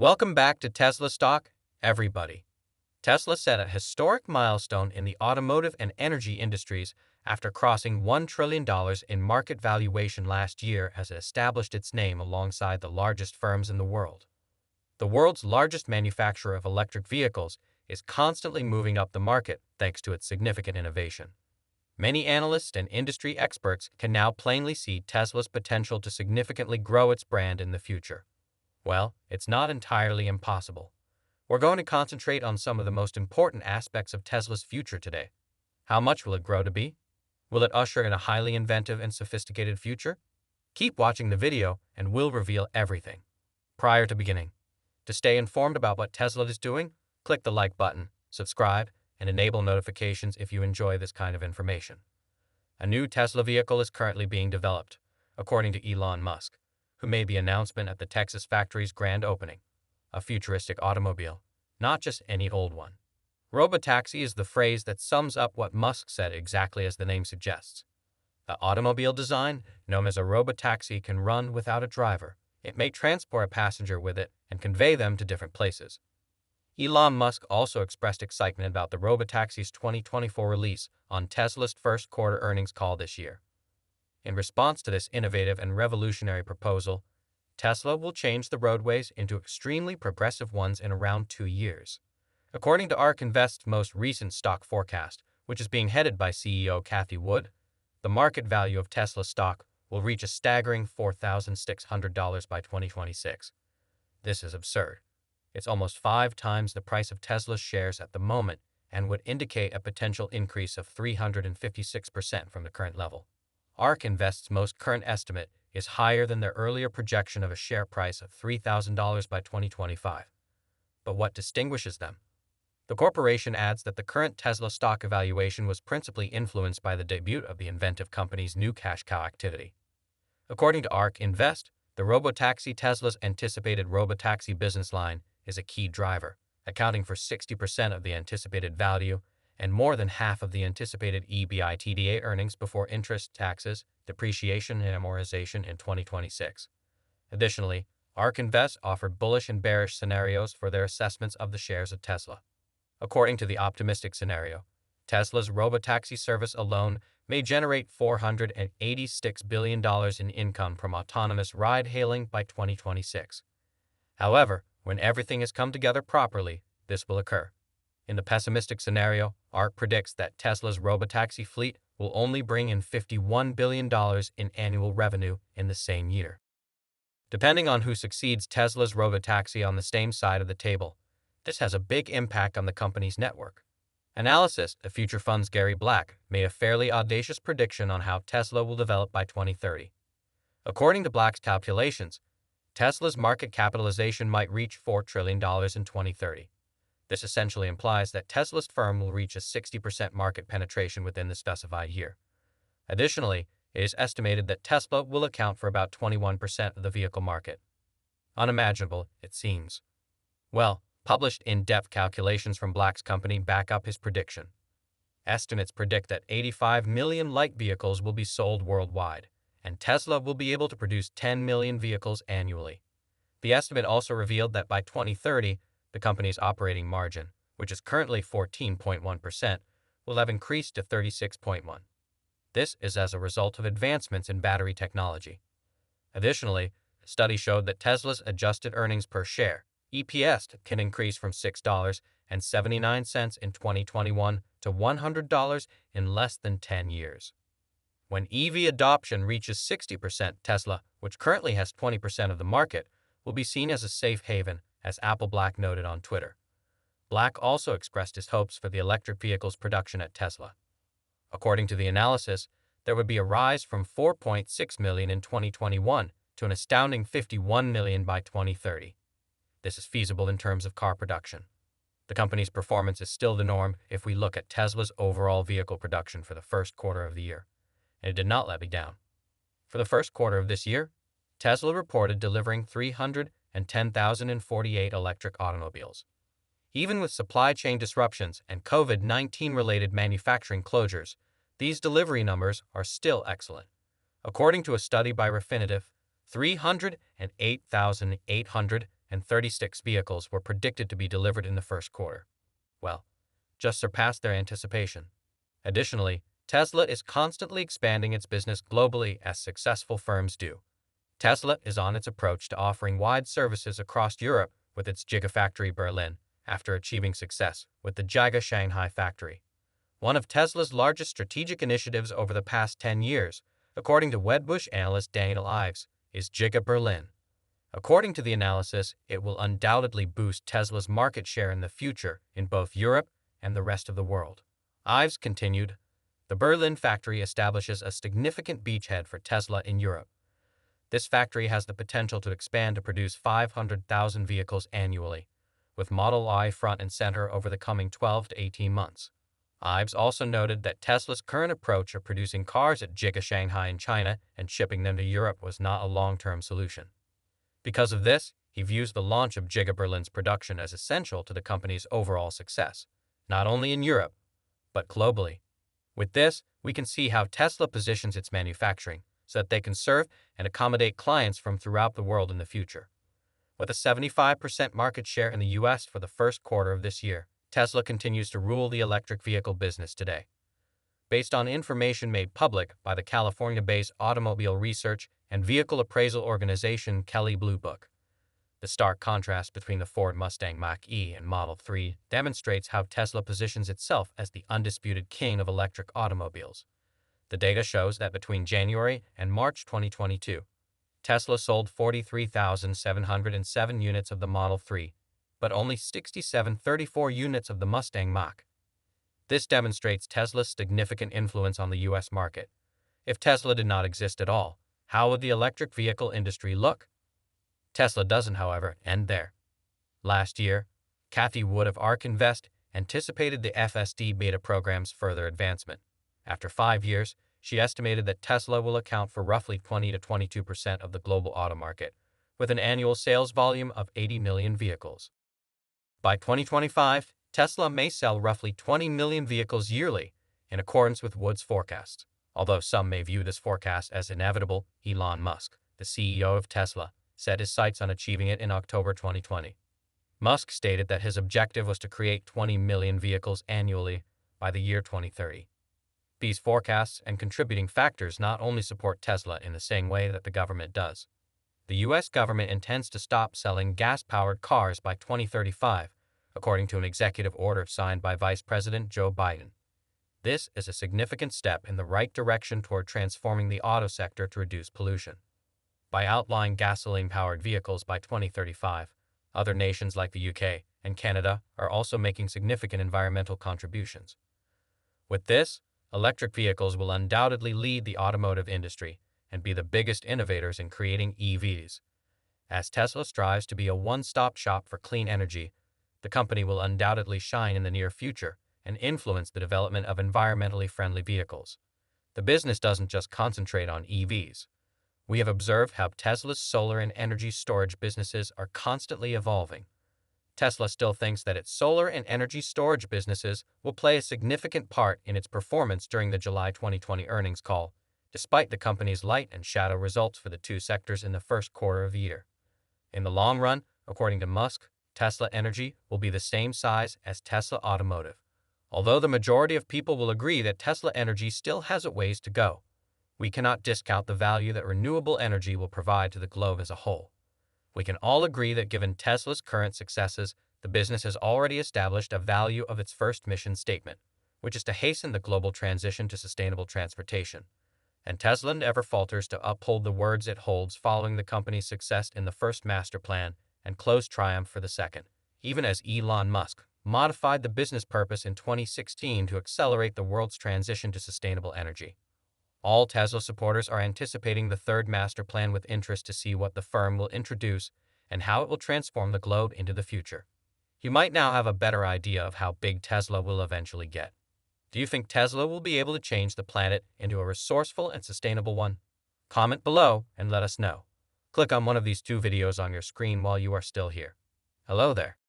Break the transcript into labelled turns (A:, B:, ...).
A: Welcome back to Tesla Stock, everybody. Tesla set a historic milestone in the automotive and energy industries after crossing $1 trillion in market valuation last year as it established its name alongside the largest firms in the world. The world's largest manufacturer of electric vehicles is constantly moving up the market thanks to its significant innovation. Many analysts and industry experts can now plainly see Tesla's potential to significantly grow its brand in the future. Well, it's not entirely impossible. We're going to concentrate on some of the most important aspects of Tesla's future today. How much will it grow to be? Will it usher in a highly inventive and sophisticated future? Keep watching the video and we'll reveal everything. Prior to beginning, to stay informed about what Tesla is doing, click the like button, subscribe, and enable notifications if you enjoy this kind of information. A new Tesla vehicle is currently being developed, according to Elon Musk, who made the announcement at the Texas factory's grand opening. A futuristic automobile, not just any old one. Robotaxi is the phrase that sums up what Musk said exactly as the name suggests. The automobile design, known as a robotaxi, can run without a driver. It may transport a passenger with it and convey them to different places. Elon Musk also expressed excitement about the Robotaxi's 2024 release on Tesla's first quarter earnings call this year. In response to this innovative and revolutionary proposal, Tesla will change the roadways into extremely progressive ones in around 2 years. According to ARK Invest's most recent stock forecast, which is being headed by CEO Cathie Wood, the market value of Tesla stock will reach a staggering $4,600 by 2026. This is absurd. It's almost 5 times the price of Tesla's shares at the moment and would indicate a potential increase of 356% from the current level. ARK Invest's most current estimate is higher than their earlier projection of a share price of $3,000 by 2025. But what distinguishes them? The corporation adds that the current Tesla stock evaluation was principally influenced by the debut of the inventive company's new cash cow activity. According to ARK Invest, the Robotaxi Tesla's anticipated Robotaxi business line is a key driver, accounting for 60% of the anticipated value and more than half of the anticipated EBITDA earnings before interest, taxes, depreciation, and amortization in 2026. Additionally, ARK Invest offered bullish and bearish scenarios for their assessments of the shares of Tesla. According to the optimistic scenario, Tesla's Robotaxi service alone may generate $486 billion in income from autonomous ride-hailing by 2026. However, when everything has come together properly, this will occur. In the pessimistic scenario, ARK predicts that Tesla's Robotaxi fleet will only bring in $51 billion in annual revenue in the same year. Depending on who succeeds Tesla's Robotaxi on the same side of the table, this has a big impact on the company's network. Analysis, the future fund's Gary Black, made a fairly audacious prediction on how Tesla will develop by 2030. According to Black's calculations, Tesla's market capitalization might reach $4 trillion in 2030. This essentially implies that Tesla's firm will reach a 60% market penetration within the specified year. Additionally, it is estimated that Tesla will account for about 21% of the vehicle market. Unimaginable, it seems. Well, published in-depth calculations from Black's company back up his prediction. Estimates predict that 85 million light vehicles will be sold worldwide, and Tesla will be able to produce 10 million vehicles annually. The estimate also revealed that by 2030, the company's operating margin, which is currently 14.1%, will have increased to 36.1%. This is as a result of advancements in battery technology. Additionally, a study showed that Tesla's adjusted earnings per share, EPS, can increase from $6.79 in 2021 to $100 in less than 10 years. When EV adoption reaches 60%, Tesla, which currently has 20% of the market, will be seen as a safe haven, as Apple Black noted on Twitter. Black also expressed his hopes for the electric vehicles production at Tesla. According to the analysis, there would be a rise from 4.6 million in 2021 to an astounding 51 million by 2030. This is feasible in terms of car production. The company's performance is still the norm if we look at Tesla's overall vehicle production for the first quarter of the year, and it did not let me down. For the first quarter of this year, Tesla reported delivering 310,048 electric automobiles. Even with supply chain disruptions and COVID-19 related manufacturing closures, these delivery numbers are still excellent. According to a study by Refinitiv, 308,800 and 36 vehicles were predicted to be delivered in the first quarter. Well, just surpassed their anticipation. Additionally, Tesla is constantly expanding its business globally as successful firms do. Tesla is on its approach to offering wide services across Europe with its Gigafactory Berlin, after achieving success with the Giga Shanghai factory. One of Tesla's largest strategic initiatives over the past 10 years, according to Wedbush analyst Daniel Ives, is Giga Berlin. According to the analysis, it will undoubtedly boost Tesla's market share in the future in both Europe and the rest of the world. Ives continued, the Berlin factory establishes a significant beachhead for Tesla in Europe. This factory has the potential to expand to produce 500,000 vehicles annually, with Model Y front and center over the coming 12 to 18 months. Ives also noted that Tesla's current approach of producing cars at Giga Shanghai in China and shipping them to Europe was not a long-term solution. Because of this, he views the launch of Giga Berlin's production as essential to the company's overall success, not only in Europe, but globally. With this, we can see how Tesla positions its manufacturing so that they can serve and accommodate clients from throughout the world in the future. With a 75% market share in the US for the first quarter of this year, Tesla continues to rule the electric vehicle business today. Based on information made public by the California-based automobile research and vehicle appraisal organization Kelley Blue Book, the stark contrast between the Ford Mustang Mach-E and Model 3 demonstrates how Tesla positions itself as the undisputed king of electric automobiles. The data shows that between January and March 2022, Tesla sold 43,707 units of the Model 3, but only 6,734 units of the Mustang Mach. This demonstrates Tesla's significant influence on the U.S. market. If Tesla did not exist at all, how would the electric vehicle industry look? Tesla doesn't, however, end there. Last year, Cathie Wood of ARK Invest anticipated the FSD beta program's further advancement. After 5 years, she estimated that Tesla will account for roughly 20 to 22% of the global auto market, with an annual sales volume of 80 million vehicles. By 2025, Tesla may sell roughly 20 million vehicles yearly, in accordance with Wood's forecasts. Although some may view this forecast as inevitable, Elon Musk, the CEO of Tesla, set his sights on achieving it in October 2020. Musk stated that his objective was to create 20 million vehicles annually by the year 2030. These forecasts and contributing factors not only support Tesla in the same way that the government does. The U.S. government intends to stop selling gas-powered cars by 2035, according to an executive order signed by Vice President Joe Biden. This is a significant step in the right direction toward transforming the auto sector to reduce pollution. By outlawing gasoline-powered vehicles by 2035, other nations like the UK and Canada are also making significant environmental contributions. With this, electric vehicles will undoubtedly lead the automotive industry and be the biggest innovators in creating EVs. As Tesla strives to be a one-stop shop for clean energy, the company will undoubtedly shine in the near future and influence the development of environmentally friendly vehicles. The business doesn't just concentrate on EVs. We have observed how Tesla's solar and energy storage businesses are constantly evolving. Tesla still thinks that its solar and energy storage businesses will play a significant part in its performance during the July 2020 earnings call, despite the company's light and shadow results for the two sectors in the first quarter of the year. In the long run, according to Musk, Tesla Energy will be the same size as Tesla Automotive. Although the majority of people will agree that Tesla Energy still has a ways to go, we cannot discount the value that renewable energy will provide to the globe as a whole. We can all agree that given Tesla's current successes, the business has already established a value of its first mission statement, which is to hasten the global transition to sustainable transportation. And Tesla never falters to uphold the words it holds following the company's success in the first master plan and close triumph for the second, even as Elon Musk modified the business purpose in 2016 to accelerate the world's transition to sustainable energy. All Tesla supporters are anticipating the third master plan with interest to see what the firm will introduce and how it will transform the globe into the future. You might now have a better idea of how big Tesla will eventually get. Do you think Tesla will be able to change the planet into a resourceful and sustainable one? Comment below and let us know. Click on one of these two videos on your screen while you are still here. Hello there.